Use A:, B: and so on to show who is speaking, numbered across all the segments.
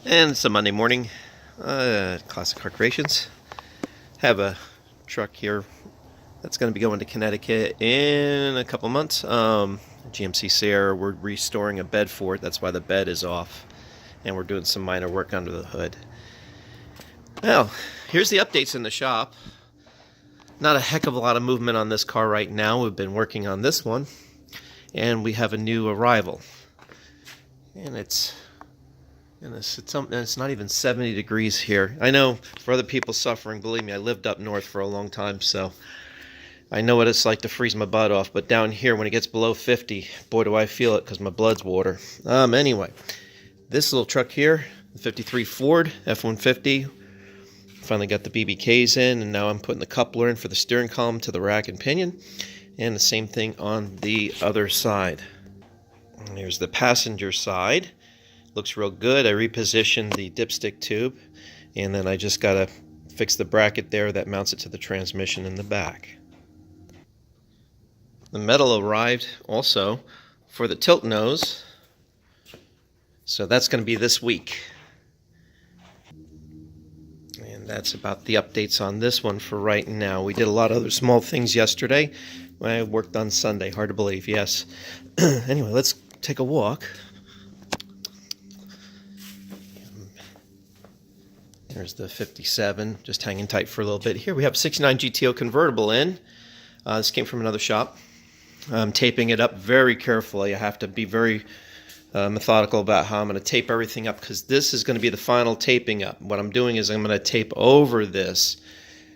A: And it's a Monday morning, Classic Car Creations. Have a truck here that's going to be going to Connecticut in a couple months. GMC Sierra, we're restoring a bed for it. That's why the bed is off. And we're doing some minor work under the hood. Well, here's the updates in the shop. Not a heck of a lot of movement on this car right now. We've been working on this one. And we have a new arrival. And it's not even 70 degrees here. I know for other people suffering, believe me, I lived up north for a long time, so I know what it's like to freeze my butt off. But down here, when it gets below 50, boy, do I feel it because my blood's water. Anyway, this little truck here, the 53 Ford F-150, finally got the BBKs in, and now I'm putting the coupler in for the steering column to the rack and pinion, and the same thing on the other side. And here's the passenger side. Looks real good. I repositioned the dipstick tube, and then I just got to fix the bracket there that mounts it to the transmission in the back. The metal arrived also for the tilt nose, so that's going to be this week. And that's about the updates on this one for right now. We did a lot of other small things yesterday. I worked on Sunday. Hard to believe, yes. Anyway, let's take a walk. There's the 57, just hanging tight for a little bit. Here we have 69 GTO convertible in. This came from another shop. I'm taping it up very carefully. I have to be very methodical about how I'm going to tape everything up, because this is going to be the final taping up. What I'm doing is I'm going to tape over this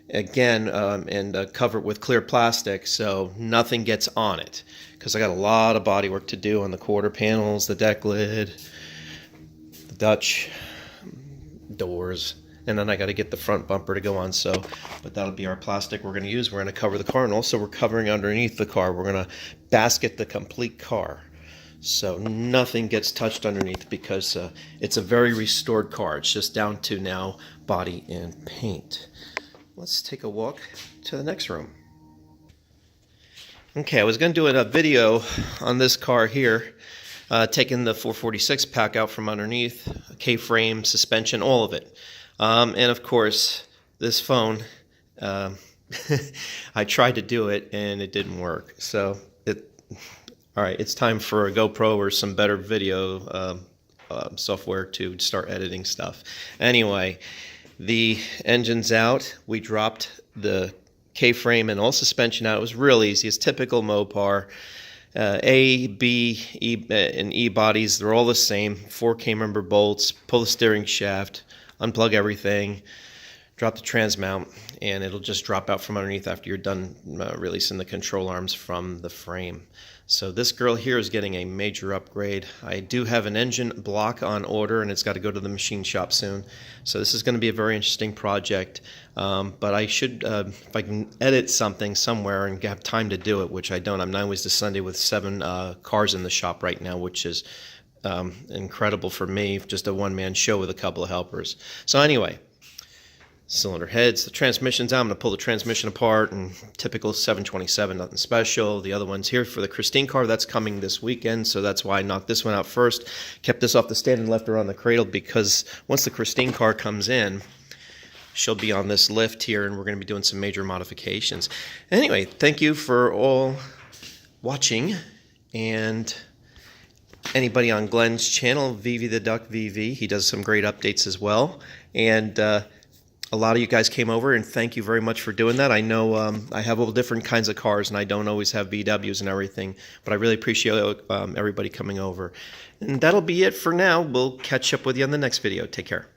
A: again and cover it with clear plastic so nothing gets on it, because I got a lot of body work to do on the quarter panels, the deck lid, the Dutch doors. And then I got to get the front bumper to go on, but that'll be our plastic we're going to use. We're going to cover the car, and also we're covering underneath the car. We're going to basket the complete car, so nothing gets touched underneath, because it's a very restored car. It's just down to now body and paint. Let's take a walk to the next room. Okay, I was going to do a video on this car here, taking the 446 pack out from underneath, K-frame, suspension, all of it. And of course, this phone, I tried to do it and it didn't work. So, all right, it's time for a GoPro or some better video software to start editing stuff. Anyway, the engine's out. We dropped the K-frame and all suspension out. It was real easy. It's typical Mopar. A, B, E, and E bodies, they're all the same. 4 K-member bolts, pull the steering shaft, unplug everything, drop the trans mount, and it'll just drop out from underneath after you're done releasing the control arms from the frame. So this girl here is getting a major upgrade. I do have an engine block on order, and it's got to go to the machine shop soon. So this is going to be a very interesting project. But I should, if I can edit something somewhere and have time to do it, which I don't. I'm 9 ways to Sunday with 7 cars in the shop right now, which is incredible for me, just a one-man show with a couple of helpers. So anyway, cylinder heads, the transmission's out. I'm going to pull the transmission apart, and typical 727, nothing special. The other one's here for the Christine car. That's coming this weekend, so that's why I knocked this one out first. Kept this off the stand and left her on the cradle, because once the Christine car comes in, she'll be on this lift here, and we're going to be doing some major modifications. Anyway, thank you for all watching, and anybody on Glenn's channel, Vivi the Duck VV, he does some great updates as well. And a lot of you guys came over, and thank you very much for doing that. I know I have all different kinds of cars, and I don't always have VWs and everything, but I really appreciate everybody coming over. And that'll be it for now. We'll catch up with you on the next video. Take care.